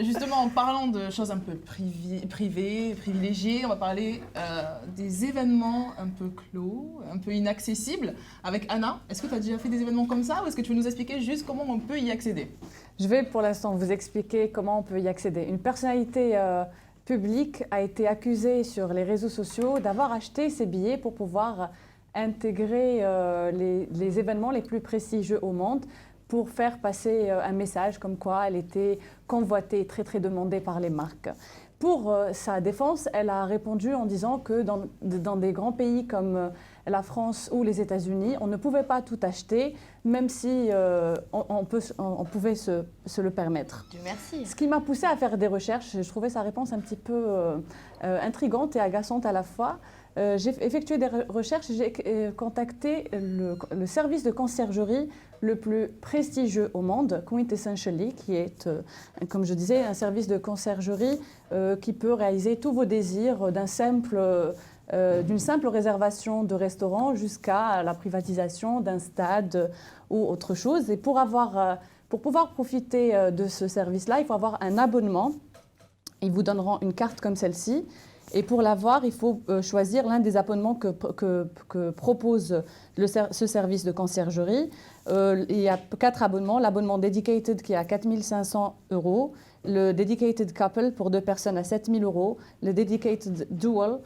Justement, en parlant de choses un peu privées, privilégiées, on va parler des événements un peu clos, un peu inaccessibles. Avec Anna, est-ce que tu as déjà fait des événements comme ça ou est-ce que tu veux nous expliquer juste comment on peut y accéder? Je vais pour l'instant vous expliquer comment on peut y accéder. Une personnalité publique a été accusée sur les réseaux sociaux d'avoir acheté ses billets pour pouvoir intégrer les événements les plus prestigieux au monde pour faire passer un message comme quoi elle était convoitée, très très demandée par les marques. Pour sa défense, elle a répondu en disant que dans des grands pays comme la France ou les États-Unis, on ne pouvait pas tout acheter, même si on pouvait se le permettre. Dieu merci. Ce qui m'a poussée à faire des recherches, je trouvais sa réponse un petit peu intrigante et agaçante à la fois. J'ai effectué des recherches et j'ai contacté le service de conciergerie le plus prestigieux au monde, Quintessentially, qui est, comme je disais, un service de conciergerie qui peut réaliser tous vos désirs d'une simple réservation de restaurant jusqu'à la privatisation d'un stade ou autre chose. Et pour pouvoir profiter de ce service-là, il faut avoir un abonnement. Ils vous donneront une carte comme celle-ci. Et pour l'avoir, il faut choisir l'un des abonnements que propose ce service de conciergerie. Il y a 4 abonnements. L'abonnement Dedicated qui est à 4 500 €, le Dedicated Couple pour 2 personnes à 7 000 €, le Dedicated Dual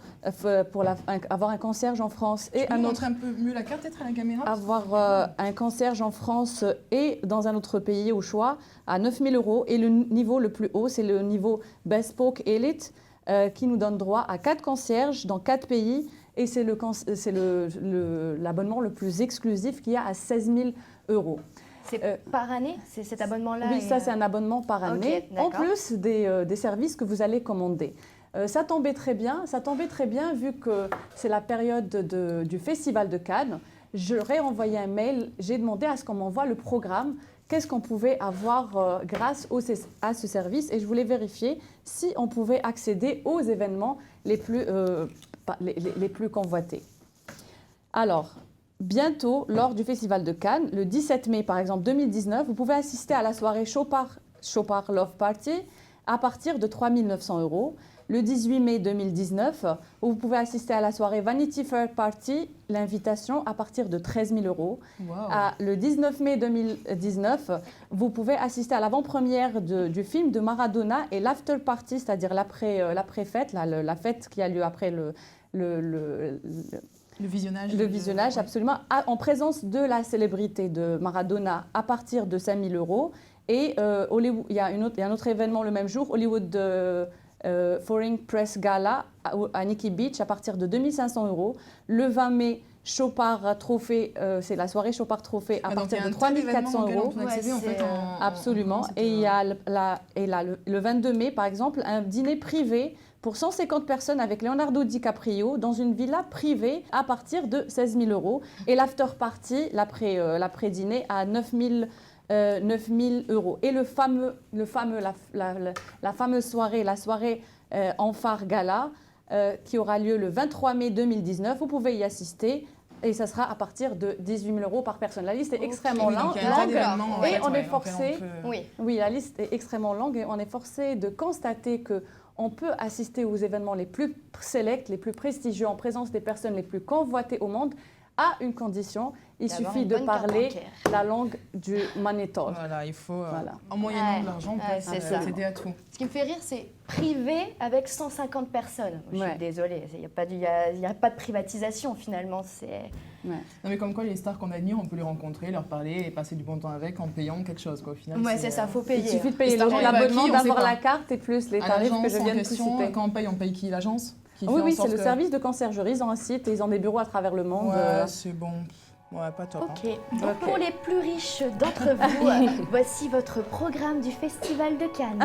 pour avoir un concierge en France et un autre. Un peu mieux la carte peut-être à la caméra. Avoir un concierge en France et dans un autre pays au choix à 9 000 €. Et le niveau le plus haut, c'est le niveau Bespoke Elite, qui nous donne droit à 4 concierges dans 4 pays et c'est l'abonnement le plus exclusif qu'il y a à 16 000 €. C'est par année, c'est cet abonnement-là? Oui, ça c'est un abonnement par année, en plus des services que vous allez commander. Ça tombait très bien vu que c'est la période du Festival de Cannes. J'aurais envoyé un mail, j'ai demandé à ce qu'on m'envoie le programme. Qu'est-ce qu'on pouvait avoir grâce à ce service et je voulais vérifier si on pouvait accéder aux événements les plus convoités. Alors, bientôt, lors du Festival de Cannes, le 17 mai par exemple 2019, vous pouvez assister à la soirée Chopard Love Party à partir de 3 900 €. Le 18 mai 2019, vous pouvez assister à la soirée Vanity Fair Party, l'invitation à partir de 13 000 €. Wow. Le 19 mai 2019, vous pouvez assister à l'avant-première du film de Maradona et l'after party, c'est-à-dire l'après-fête, la fête qui a lieu après le visionnage. Le visionnage, absolument, en présence de la célébrité de Maradona à partir de 5 000 €. Et il y a un autre événement le même jour, Hollywood Foreign Press Gala à Nikki Beach à partir de 2 500 €. Le 20 mai, Chopard Trophée, c'est la soirée Chopard Trophée à partir de 3 400 €. Absolument. Et il y a le 22 mai, par exemple, un dîner privé pour 150 personnes avec Leonardo DiCaprio dans une villa privée à partir de 16 000 €. Et l'after party, l'après-dîner, à 9 000 €. Et la fameuse soirée, la soirée Enfar Gala, qui aura lieu le 23 mai 2019, vous pouvez y assister. Et ça sera à partir de 18 000 € par personne. La liste est extrêmement longue et on est forcé. Oui, la liste est extrêmement longue et on est forcé de constater que on peut assister aux événements les plus sélects, les plus prestigieux, en présence des personnes les plus convoitées au monde, à une condition, il suffit de parler la langue du money talk. Voilà, il faut, en moyennant de l'argent, pour accéder à tout. Ce qui me fait rire, c'est privé avec 150 personnes. Je suis désolée, il n'y a pas de privatisation finalement. Non mais comme quoi les stars qu'on admire, on peut les rencontrer, leur parler et passer du bon temps avec en payant quelque chose quoi. Au final, c'est ça, faut payer. Il suffit de payer l'abonnement, d'avoir la carte et plus les tarifs que je viens de citer. Quand on paye qui? L'agence? Oui, c'est le service de conciergerie. Ils ont un site et ils ont des bureaux à travers le monde. Ouais, c'est bon. Ouais, pas top. Ok. Donc pour les plus riches d'entre vous, voici votre programme du Festival de Cannes.